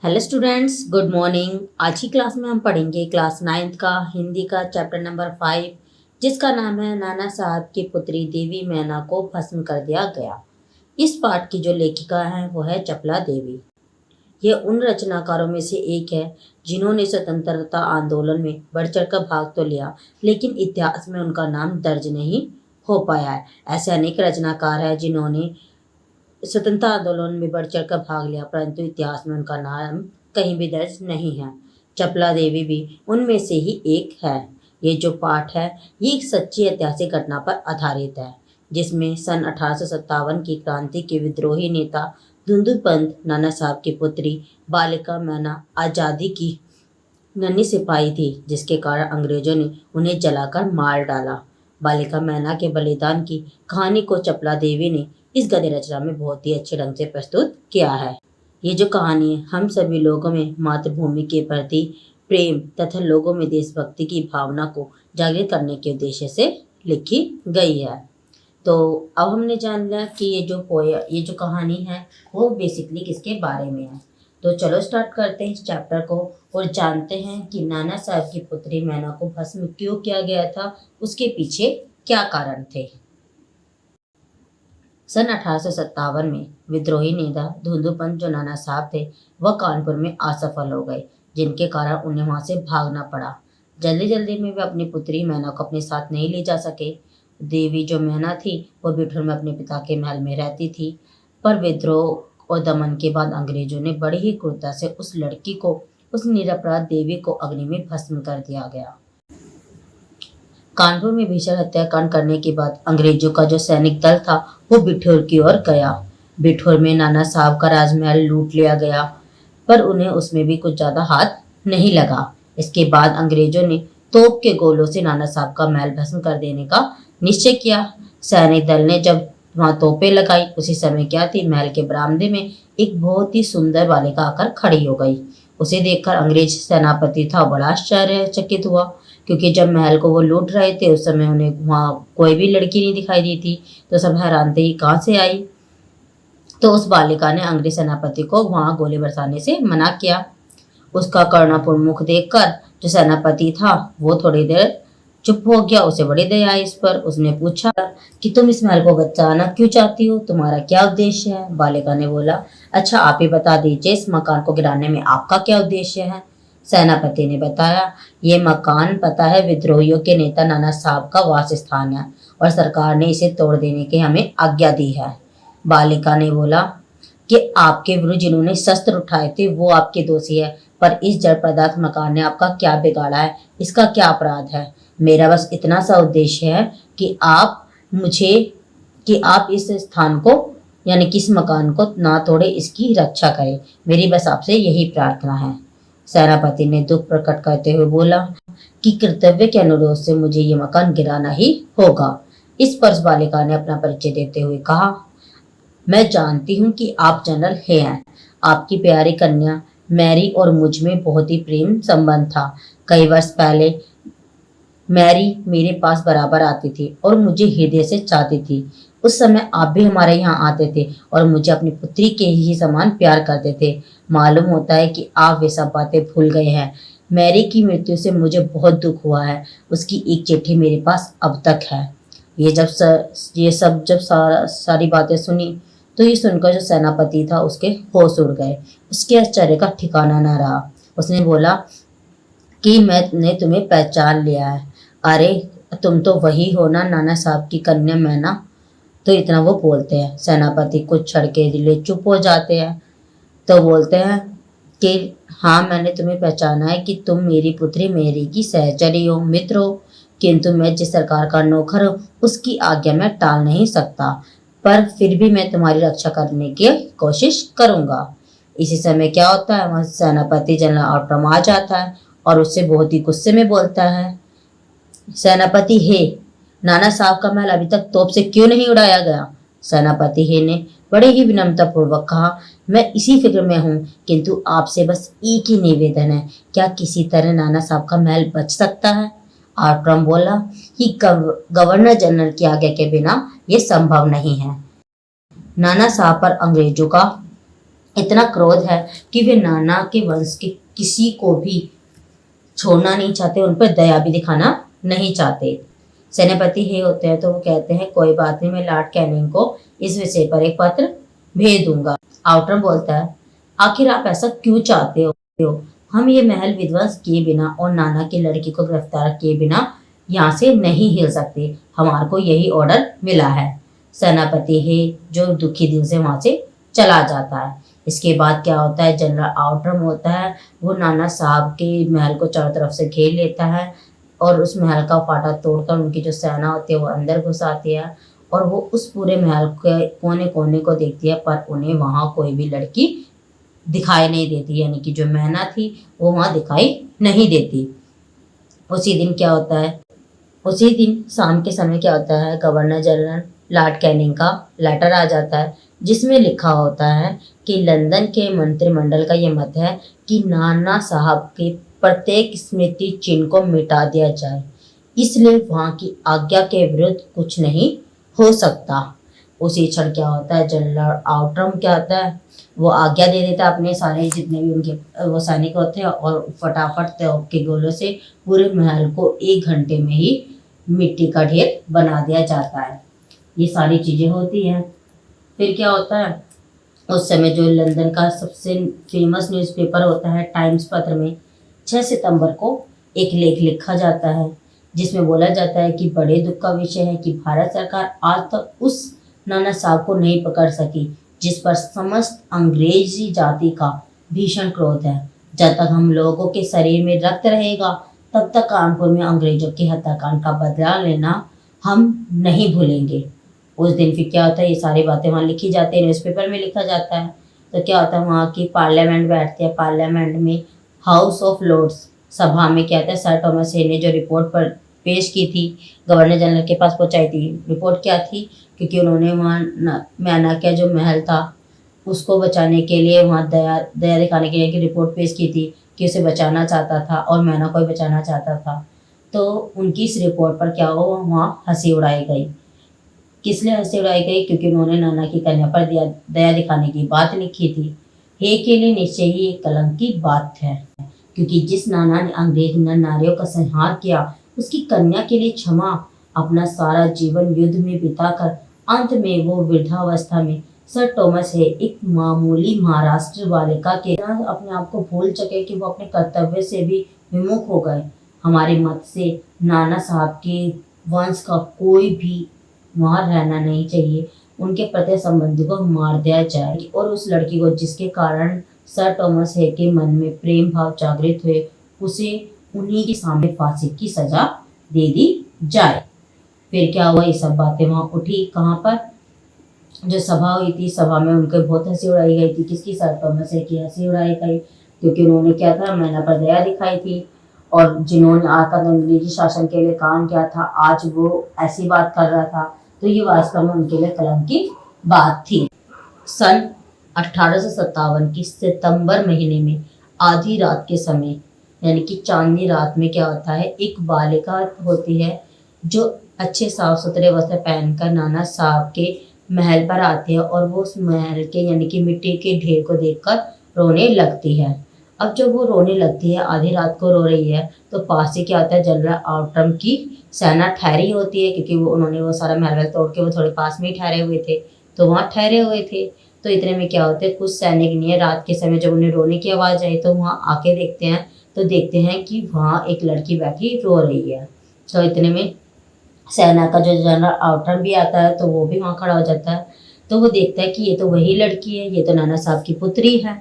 Hello students, good morning. आज की class में हम पढ़ेंगे क्लास 9th का हिंदी का चैप्टर नंबर 5, जिसका नाम है नाना साहब की पुत्री देवी मैना को भस्म कर दिया गया। इस पाठ की जो लेखिका है वो है चपला देवी। ये उन रचनाकारों में से एक है जिन्होंने स्वतंत्रता आंदोलन में बढ़ चढ़कर भाग तो लिया, लेकिन इतिहास में उनका नाम दर्ज नहीं हो पाया है। ऐसे अनेक रचनाकार हैं जिन्होंने स्वतंत्रता आंदोलन में बढ़ चढ़कर भाग लिया, परंतु इतिहास में उनका नाम कहीं भी दर्ज नहीं है। चपला देवी भी उनमें से ही एक है। ये जो पाठ है ये एक सच्ची ऐतिहासिक घटना पर आधारित है, जिसमें सन 1857 की क्रांति के विद्रोही नेता धुंधु पंत नाना साहब की पुत्री बालिका मैना आज़ादी की नन्ही सिपाही थी, जिसके कारण अंग्रेजों ने उन्हें जलाकर मार डाला। बालिका मैना के बलिदान की कहानी को चपला देवी ने इस गद्य रचना में बहुत ही अच्छे ढंग से प्रस्तुत किया है। ये जो कहानी है हम सभी लोगों में मातृभूमि के प्रति प्रेम तथा लोगों में देशभक्ति की भावना को जागृत करने के उद्देश्य से लिखी गई है। तो अब हमने जान लिया कि ये जो कहानी है वो बेसिकली किसके बारे में है। तो चलो स्टार्ट करते हैं इस चैप्टर को और जानते हैं कि नाना साहब की पुत्री मैना को भस्म क्यों किया गया था, उसके पीछे क्या कारण थे। सन 1857 में विद्रोही नेता धुंधुपंत जो नाना साहब थे वह कानपुर में असफल हो गए, जिनके कारण उन्हें वहां से भागना पड़ा। जल्दी जल्दी में वे अपनी पुत्री मैना को अपने साथ नहीं ले जा सके। देवी जो मैना थी वह बिठूर में अपने पिता के महल में रहती थी, पर विद्रोह और दमन के बाद अंग्रेजों ने बड़ी ही क्रूरता से उस लड़की को, उस निरपराध देवी को अग्नि में भस्म कर दिया गया। कानपुर में भीषण हत्याकांड करने के बाद अंग्रेजों का जो सैनिक दल था वो बिठूर की ओर गया। बिठूर में नाना साहब का राजमहल लूट लिया गया, पर उन्हें उसमें भी कुछ ज्यादा हाथ नहीं लगा। इसके बाद अंग्रेजों ने तोप के गोलों से नाना साहब का महल भस्म कर देने का निश्चय किया। सैनिक दल ने जब वहां तोपें लगाई, उसी समय क्या थी, महल के बरामदे में एक बहुत ही सुंदर बालिका आकर खड़ी हो गई। उसे देखकर अंग्रेज सेनापति था बड़ा आश्चर्यचकित हुआ, क्योंकि जब महल को वो लूट रहे थे उस समय उन्हें वहां कोई भी लड़की नहीं दिखाई दी थी। तो सब हैरान थे कहाँ से आई। तो उस बालिका ने अंग्रेज सेनापति को वहां गोली बरसाने से मना किया। उसका करुणापूर्ण मुख देखकर जो सेनापति था वो थोड़ी देर चुप हो गया। उसे बड़ी दया आई इस पर। उसने पूछा कि तुम इस महल को बचाना क्यों चाहती हो, तुम्हारा क्या उद्देश्य है। बालिका ने बोला, अच्छा आप ही बता दीजिए, इस मकान को गिराने में आपका क्या उद्देश्य है। सेनापति ने बताया, ये मकान पता है विद्रोहियों के नेता नाना साहब का वास स्थान है और सरकार ने इसे तोड़ देने की हमें आज्ञा दी है। बालिका ने बोला कि आपके विरुद्ध जिन्होंने शस्त्र उठाए थे वो आपके दोषी है, पर इस जड़ पदार्थ मकान ने आपका क्या बिगाड़ा है, इसका क्या अपराध है। मेरा बस इतना सा उद्देश्य है कि आप इस स्थान को यानी कि इस मकान को ना तोड़े, इसकी रक्षा करें। मेरी बस आपसे यही प्रार्थना है। सेनापति ने दुख प्रकट करते हुए बोला कि कर्तव्य के अनुरोध से मुझे ये मकान गिराना ही होगा। इस पर बालिका ने अपना परिचय देते हुए कहा, मैं जानती हूँ कि आप जनरल हैं। आपकी प्यारी कन्या मैरी और मुझ में बहुत ही प्रेम संबंध था। कई वर्ष पहले मैरी मेरे पास बराबर आती थी और मुझे हृदय से चाहती थी। उस समय आप भी हमारे यहाँ आते थे और मुझे अपनी पुत्री के ही समान प्यार करते थे। मालूम होता है कि आप वे सब बातें भूल गए हैं। मैरी की मृत्यु से मुझे बहुत दुख हुआ है। उसकी एक चिट्ठी मेरे पास अब तक है। ये सब जब सारी बातें सुनी तो ये सुनकर जो सेनापति था उसके होश उड़ गए। उसके आश्चर्य का ठिकाना न रहा। उसने बोला कि मैंने तुम्हें पहचान लिया है। अरे तुम तो वही हो ना नाना साहब की कन्या मैना। तो इतना वो बोलते हैं। सेनापति कुछ क्षण के लिए चुप हो जाते हैं, तो बोलते हैं कि हाँ, मैंने तुम्हें पहचाना है कि तुम मेरी पुत्री मैरी की सहचरी हो, मित्र हो, किंतु मैं जिस सरकार का नौकर हूँ उसकी आज्ञा मैं टाल नहीं सकता, पर फिर भी मैं तुम्हारी रक्षा करने की कोशिश करूंगा। इसी समय क्या होता है, वहां सेनापति जनरल आउटरम आ जाता है और उससे बहुत ही गुस्से में बोलता है, सेनापति हे, नाना साहब का महल अभी तक तोप से क्यों नहीं उड़ाया गया। सेनापति हे ने बड़े ही विनम्रता पूर्वक कहा, मैं इसी फिक्र में हूँ, किंतु आपसे बस एक ही निवेदन है, क्या किसी तरह नाना साहब का महल बच सकता है। आउटरम बोला कि गवर्नर जनरल की आज्ञा के बिना यह संभव नहीं है। नाना साहब पर अंग्रेजों का इतना क्रोध है कि वे नाना के वंश के किसी को भी छोड़ना नहीं चाहते, उन पर दया भी दिखाना नहीं चाहते। सेनापति हे होते हैं तो वो कहते हैं कोई बात नहीं, मैं लॉर्ड कैनिंग को इस विषय पर एक पत्र भेज दूंगा। आउटरम बोलता है आखिर आप ऐसा क्यों चाहते हो? हम ये महल विध्वंस किए बिना और नाना की लड़की को गिरफ्तार किए बिना यहाँ से नहीं हिल सकते। हमारे को यही ऑर्डर मिला है। सेनापति है जो दुखी दिल से वहां से चला जाता है। इसके बाद क्या होता है, जनरल आउटरम होता है वो नाना साहब के महल को चारों तरफ से घेर लेता है और उस महल का फाटा तोड़कर उनकी जो सेना होती है वो अंदर घुस आती है और वो उस पूरे महल के कोने कोने को देखती है, पर उन्हें वहां कोई भी लड़की दिखाई नहीं देती, यानी कि जो मैना थी वो वहां दिखाई नहीं देती। उसी दिन क्या होता है, उसी दिन शाम के समय क्या होता है, गवर्नर जनरल लॉर्ड कैनिंग का लेटर आ जाता है जिसमें लिखा होता है कि लंदन के मंत्रिमंडल का ये मत है कि नाना साहब के प्रत्येक स्मृति चिन्ह को मिटा दिया जाए, इसलिए वहां की आज्ञा के विरुद्ध कुछ नहीं हो सकता। उसी क्षण क्या होता है, जनरल आउटरम क्या होता है वो आज्ञा दे देता है अपने सारे जितने भी उनके वो सैनिक होते हैं और फटाफट तोप के गोलों से पूरे महल को 1 घंटे में ही मिट्टी का ढेर बना दिया जाता है। ये सारी चीजें होती हैं। फिर क्या होता है, उस समय जो लंदन का सबसे फेमस न्यूज़पेपर होता है टाइम्स पत्र में 6 सितंबर को एक लेख लिखा जाता है जिसमें बोला जाता है कि बड़े दुख का विषय है कि भारत सरकार आज तक उस नाना साहब को नहीं पकड़ सकी जिस पर समस्त अंग्रेजी जाति का भीषण क्रोध है। जब तक हम लोगों के शरीर में रक्त रहेगा तब तक कानपुर में अंग्रेजों के हत्याकांड का बदला लेना हम नहीं भूलेंगे। उस दिन फिर क्या होता है, ये सारी बातें वहाँ लिखी जाती है, न्यूज़पेपर में लिखा जाता है। तो क्या होता है, वहाँ की पार्लियामेंट बैठती है, पार्लियामेंट में हाउस ऑफ लॉर्ड्स सभा में क्या होता है, सर थॉमस हे ने जो रिपोर्ट पर पेश की थी गवर्नर जनरल के पास पहुंचाई थी। रिपोर्ट क्या थी, क्योंकि उन्होंने वहाँ मैना का जो महल था उसको बचाने के लिए वहाँ दया दिखाने के लिए रिपोर्ट पेश की थी कि उसे बचाना चाहता था और मैना को भी बचाना चाहता था। तो उनकी इस रिपोर्ट पर क्या हुआ, वहाँ हंसी उड़ाई गई। किस लिए हंसी उड़ाई गई, क्योंकि उन्होंने नाना की कन्या पर दया दिखाने की बात लिखी थी। हे के लिए निश्चय ही एक कलंक की बात है, क्योंकि जिस नाना ने अंग्रेज नारियों का संहार किया उसकी कन्या के लिए क्षमा, अपना सारा जीवन युद्ध में बिताकर अंत में वो वृद्धावस्था में सर थॉमस है एक मामूली महाराष्ट्र बालिका के अपने आप को भूल सके कि वो अपने कर्तव्य से भी विमुख हो गए। हमारे मत से नाना साहब के वंश का कोई भी वहां रहना नहीं चाहिए, उनके प्रत्येक संबंधी को मार दिया जाए और उस लड़की को जिसके कारण सर थॉमस है के मन में प्रेम भाव जागृत हुए उसे उन्हीं के सामने फांसी की सजा दे दी जाए। फिर क्या हुआ, ये सब बातें वहां उठी कहाँ पर, जो सभा हुई थी, सभा में उनके बहुत हंसी उड़ाई गई थी। किसकी, सर थॉमस है की हंसी उड़ाई गई, क्योंकि उन्होंने क्या था, मैना पर दया दिखाई थी और जिन्होंने आकर अंग्रेजी शासन के लिए काम किया था आज वो ऐसी बात कर रहा था, तो ये वास्तव में उनके लिए कलंक की बात थी। सन 1857 की सितंबर महीने में आधी रात के समय, यानी कि चांदनी रात में क्या होता है, एक बालिका होती है जो अच्छे साफ सुथरे वस्त्र पहनकर नाना साहब के महल पर आती है और वो उस महल के यानी कि मिट्टी के ढेर को देखकर रोने लगती है। अब जब वो रोने लगती है, आधी रात को रो रही है, तो पास से क्या होता है, जनरल आउटरम की सेना ठहरी होती है, क्योंकि उन्होंने वो सारा महल तोड़ के वो थोड़े पास में ही ठहरे हुए थे, तो वहाँ ठहरे हुए थे। तो इतने में क्या होता है, कुछ सैनिक नहीं है, रात के समय जब उन्हें रोने की आवाज़ आई तो वहाँ आके देखते हैं, तो देखते हैं कि वहाँ एक लड़की बैठी रो रही है। तो इतने में सेना का जो जनरल आउटरम भी आता है, तो वो भी वहाँ खड़ा हो जाता है। तो वो देखता है कि ये तो वही लड़की है, ये तो नाना साहब की पुत्री है।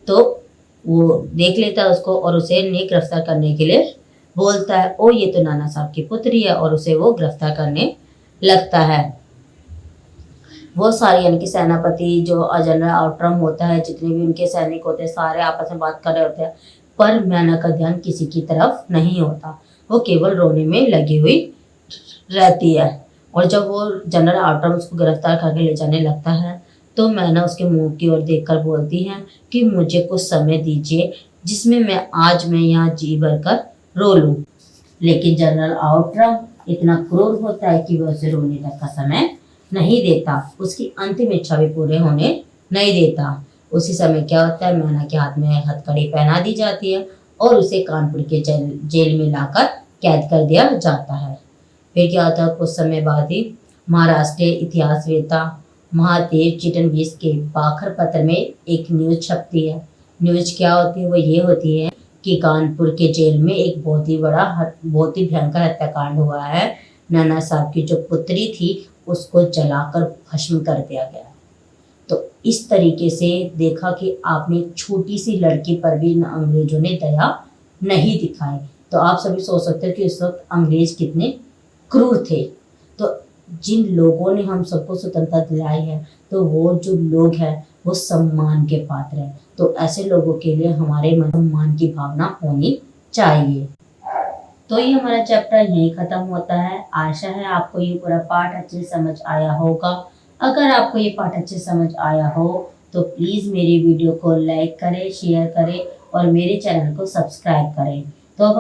तो वो देख लेता है उसको और उसे ने गिरफ्तार करने के लिए बोलता है, ओ ये तो नाना साहब की पुत्री है, और उसे वो गिरफ्तार करने लगता है। वो सारे यानी कि सेनापति जो जनरल आउटरम होता है, जितने भी उनके सैनिक होते हैं, सारे आपस में बात कर रहे होते हैं, पर मैना का ध्यान किसी की तरफ नहीं होता, वो केवल रोने में लगी हुई रहती है। और जब वो जनरल आउटरम उसको गिरफ्तार करके ले जाने लगता है, तो मैना उसके मुंह की ओर देखकर बोलती है कि मुझे कुछ समय दीजिए जिसमें मैं यहाँ जी भरकर रो लूं। लेकिन जनरल आउटरम इतना क्रूर होता है कि वह उसे रोने तक का समय नहीं देता, उसकी अंतिम इच्छा भी पूरे होने नहीं देता। उसी समय क्या होता है, मैना के हाथ में हथकड़ी पहना दी जाती है और उसे कानपुर के जेल में लाकर कैद कर दिया जाता है। फिर क्या होता है, कुछ समय बाद ही महाराष्ट्रीय इतिहासवेत्ता महादेव चिटणवीस के बाखर पत्र में एक न्यूज छपती है। न्यूज क्या होती है, वो ये होती है कि कानपुर के जेल में एक बहुत ही भयंकर हत्याकांड हुआ है। नाना साहब की जो पुत्री थी उसको जलाकर भस्म कर दिया गया। तो इस तरीके से देखा कि आपने एक छोटी सी लड़की पर भी अंग्रेजों ने दया नहीं दिखाई। तो आप सभी सोच सकते हो कि उस वक्त अंग्रेज कितने क्रूर थे। तो जिन लोगों ने हम सबको स्वतंत्रता दिलाई है, तो वो जो लोग हैं वो सम्मान के पात्र हैं। तो ऐसे लोगों के लिए हमारे मन सम्मान की भावना होनी चाहिए। तो ये हमारा चैप्टर यहीं खत्म होता है। आशा है आपको ये पूरा पाठ अच्छे से समझ आया होगा। अगर आपको ये पाठ अच्छे से समझ आया हो तो प्लीज़ मेरी वीडियो को लाइक करें, शेयर करें और मेरे चैनल को सब्सक्राइब करें।